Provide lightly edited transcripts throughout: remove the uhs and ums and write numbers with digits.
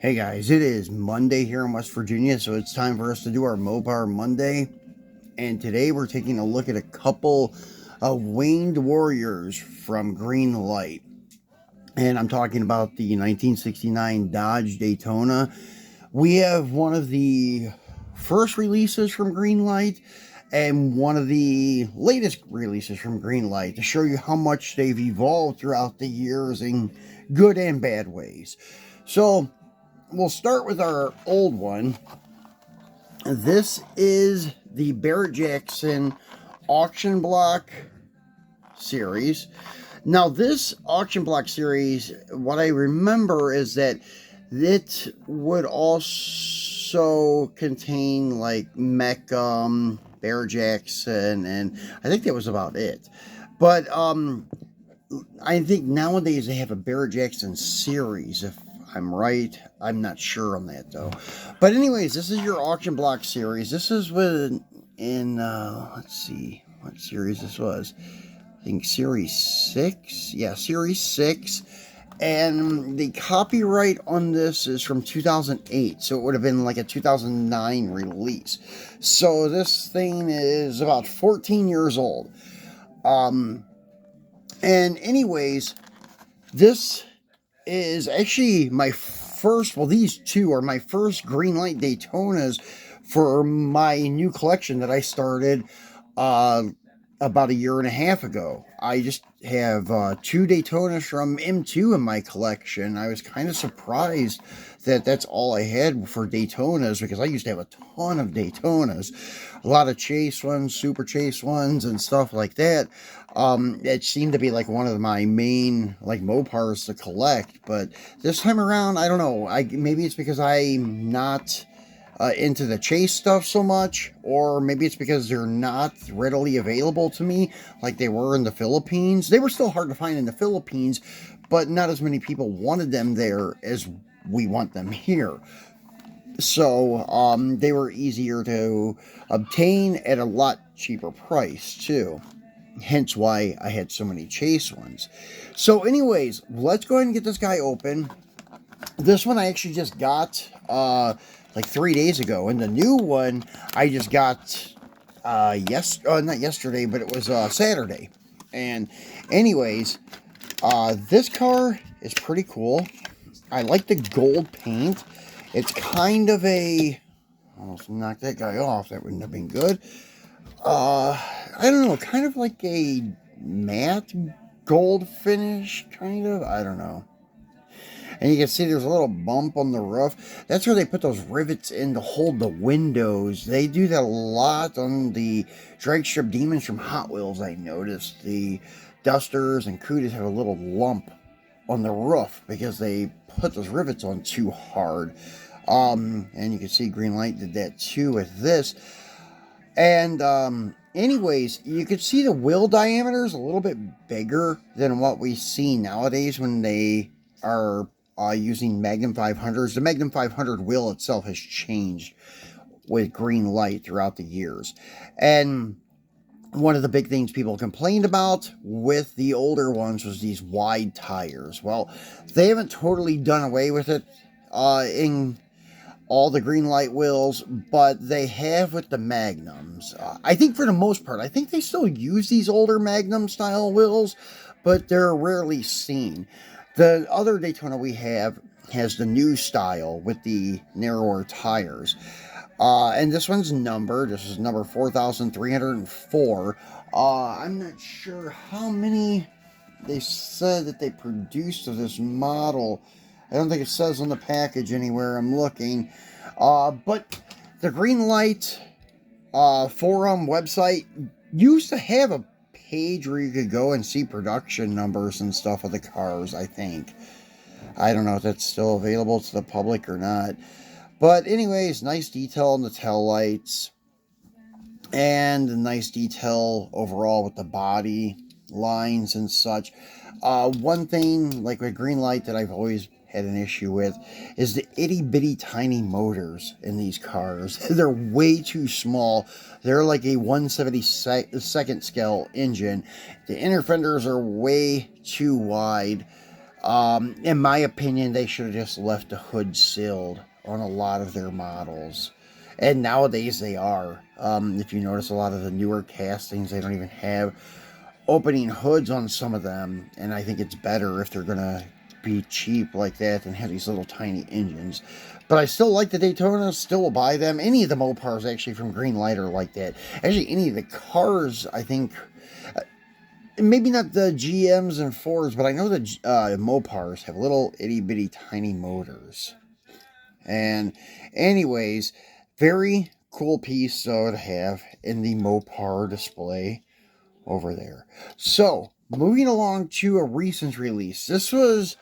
Hey guys, it is Monday here in West Virginia, so it's time for us to do our Mopar Monday. And today we're taking a look at a couple of winged warriors from Greenlight. And I'm talking about the 1969 Dodge Daytona. We have one of the first releases from Greenlight and one of the latest releases from Greenlight to show you how much they've evolved throughout the years in good and bad ways. So we'll start with our old one. This is the Barrett Jackson auction block series. Now, this auction block series, what I remember is that it would also contain like Mech, Barrett Jackson, and I think that was about it. But I think nowadays they have a Barrett Jackson series, if I'm right. I'm not sure on that though. But anyways, this is your auction block series. This is let's see what series this was. I think series 6. Yeah, series 6. And the copyright on this is from 2008, so it would have been like a 2009 release. So this thing is about 14 years old. And anyways, this is actually my first, well, these two are my first Greenlight Daytonas for my new collection that I started about a year and a half ago. I just have 2 Daytonas from M2 in my collection. I was kind of surprised that that's all I had for Daytonas, because I used to have a ton of Daytonas, a lot of chase ones, super chase ones, and stuff like that. It seemed to be like one of my main like Mopars to collect, but this time around, I don't know. Maybe it's because I'm not into the chase stuff so much, or maybe it's because they're not readily available to me like they were in the Philippines. They were still hard to find in the Philippines, but not as many people wanted them there as we want them here. So they were easier to obtain at a lot cheaper price too. Hence why I had so many chase ones. So anyways, let's go ahead and get this guy open. This one I actually just got like 3 days ago, and the new one I just got not yesterday, but it was Saturday. And anyways, this car is pretty cool. I like the gold paint. It's kind of a, almost knocked that guy off. That wouldn't have been good. I don't know, kind of like a matte gold finish, kind of. I don't know. And you can see there's a little bump on the roof. That's where they put those rivets in to hold the windows. They do that a lot on the drag strip demons from Hot Wheels, I noticed. The Dusters and Cudas have a little lump on the roof because they put those rivets on too hard. And you can see Greenlight did that too with this. And anyways, you can see the wheel diameter is a little bit bigger than what we see nowadays when they are using Magnum 500s. The Magnum 500 wheel itself has changed with Greenlight throughout the years. And one of the big things people complained about with the older ones was these wide tires. Well, they haven't totally done away with it in all the Greenlight wheels, but they have with the Magnums. I think for the most part, I think they still use these older Magnum style wheels, but they're rarely seen. The other Daytona we have has the new style with the narrower tires. And this one's numbered. This is number 4,304. I'm not sure how many they said that they produced of this model. I don't think it says on the package anywhere I'm looking. But the Greenlight forum website used to have a page where you could go and see production numbers and stuff of the cars, I think. I don't know if that's still available to the public or not. But anyways, nice detail on the tail lights. And a nice detail overall with the body lines and such. One thing, like with Greenlight, that I've always had an issue with is the itty bitty tiny motors in these cars. They're way too small. They're like a 1/72nd scale engine. The inner fenders are way too wide. In my opinion, they should have just left the hood sealed on a lot of their models. And nowadays they are. If you notice, a lot of the newer castings, they don't even have opening hoods on some of them. And I think it's better if they're going to be cheap like that than have these little tiny engines. But I still like the Daytonas, still will buy them. Any of the Mopars actually from Greenlight are like that. Actually, any of the cars, I think, maybe not the GMs and Fords, but I know the Mopars have little itty bitty tiny motors. And anyways, very cool piece so to have in the Mopar display over there. So, moving along to a recent release. This was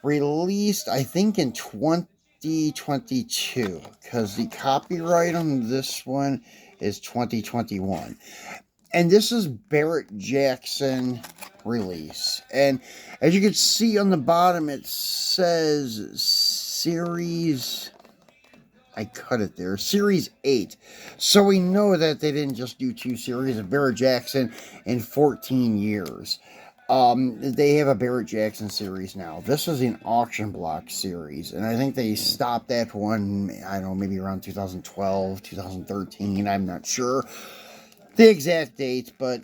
released, I think, in 2022, because the copyright on this one is 2021. And this is Barrett Jackson release. And as you can see on the bottom, it says Series... I cut it there. Series 8. So we know that they didn't just do 2 series of Barrett Jackson in 14 years. They have a Barrett Jackson series now. This is an auction block series. And I think they stopped that one, I don't know, maybe around 2012, 2013. I'm not sure the exact date. But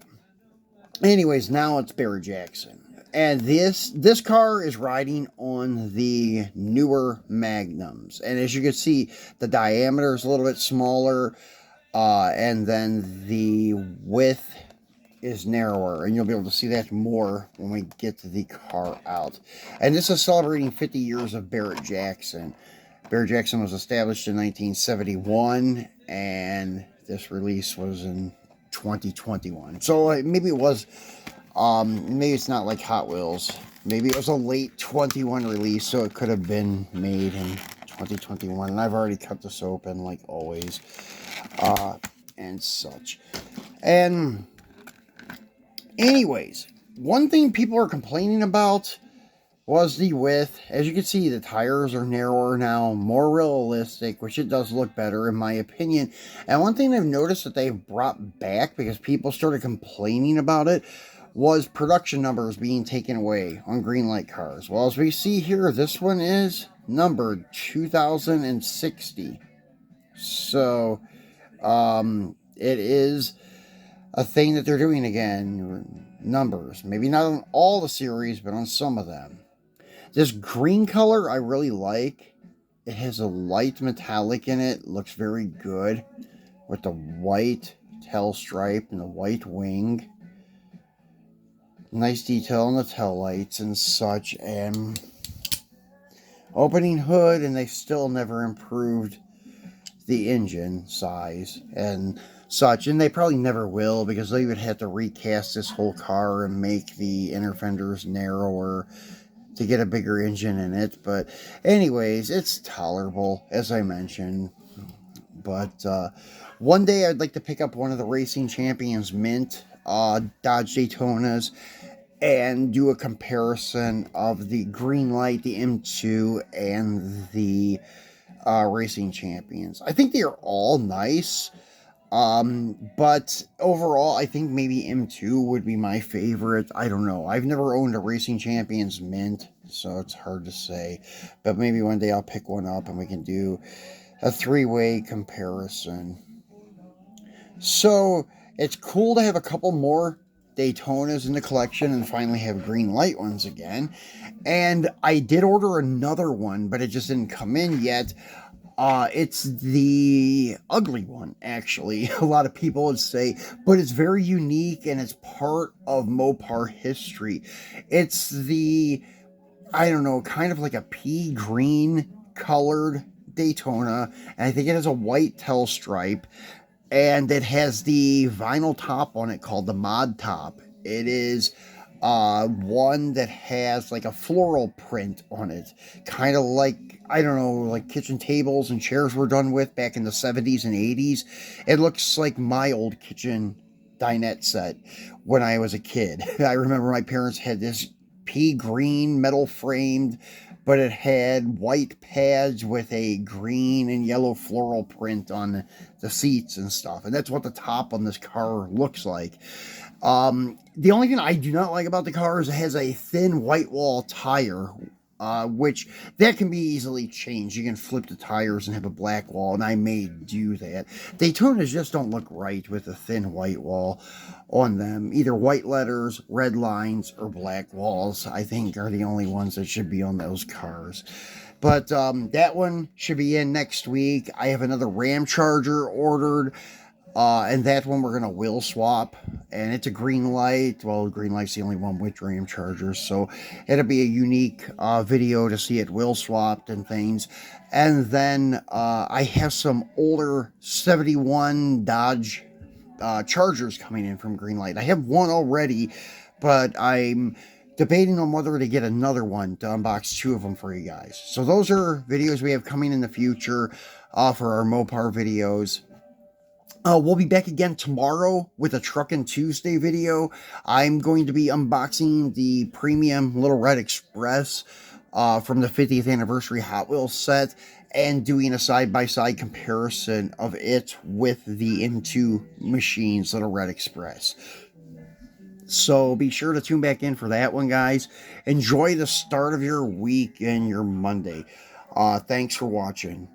anyways, now it's Barrett Jackson. And this car is riding on the newer Magnums. And as you can see, the diameter is a little bit smaller. And then the width is narrower. And you'll be able to see that more when we get the car out. And this is celebrating 50 years of Barrett Jackson. Barrett Jackson was established in 1971. And this release was in 2021. So maybe it was... maybe it's not like Hot Wheels. Maybe it was a late 21 release, so it could have been made in 2021. And I've already cut this open, like always, and such. And anyways, one thing people are complaining about was the width. As you can see, the tires are narrower now, more realistic, which it does look better in my opinion. And one thing I've noticed that they've brought back, because people started complaining about it, was production numbers being taken away on Greenlight cars. Well, as we see here, this one is numbered 2060. So, it is a thing that they're doing again, numbers. Maybe not on all the series, but on some of them. This green color I really like. It has a light metallic in it. Looks very good with the white tail stripe and the white wing. Nice detail on the tail lights and such, and opening hood, and they still never improved the engine size and such, and they probably never will, because they would have to recast this whole car and make the inner fenders narrower to get a bigger engine in it. But anyways, it's tolerable, as I mentioned. But one day I'd like to pick up one of the Racing Champions Mint Dodge Daytonas and do a comparison of the Greenlight, the M2, and the Racing Champions. I think they are all nice, but overall, I think maybe M2 would be my favorite. I don't know. I've never owned a Racing Champions Mint, so it's hard to say. But maybe one day I'll pick one up and we can do a 3-way comparison. So it's cool to have a couple more Daytonas in the collection and finally have Greenlight ones again. And I did order another one, but it just didn't come in yet. It's the ugly one, actually. A lot of people would say, but it's very unique and it's part of Mopar history. It's the, I don't know, kind of like a pea green colored Daytona, and I think it has a white tail stripe. And it has the vinyl top on it called the Mod Top. It is one that has like a floral print on it. Kind of like, I don't know, like kitchen tables and chairs were done with back in the 70s and 80s. It looks like my old kitchen dinette set when I was a kid. I remember my parents had this pea green metal framed but it had white pads with a green and yellow floral print on the seats and stuff. And that's what the top on this car looks like. The only thing I do not like about the car is it has a thin white wall tire, which that can be easily changed. You can flip the tires and have a black wall, and I may do that. Daytonas just don't look right with a thin white wall on them. Either white letters, red lines, or black walls, I think, are the only ones that should be on those cars. But that one should be in next week. I have another Ram Charger ordered. And that one we're going to wheel swap, and it's a Greenlight. Well, Greenlight's the only one with Ram Chargers, so it'll be a unique video to see it wheel swapped and things. And then I have some older 71 Dodge Chargers coming in from Greenlight. I have one already, but I'm debating on whether to get another one to unbox 2 of them for you guys. So those are videos we have coming in the future for our Mopar videos. We'll be back again tomorrow with a Truckin' Tuesday video. I'm going to be unboxing the premium Little Red Express from the 50th anniversary Hot Wheels set and doing a side-by-side comparison of it with the M2 Machines Little Red Express. So be sure to tune back in for that one, guys. Enjoy the start of your week and your Monday. Thanks for watching.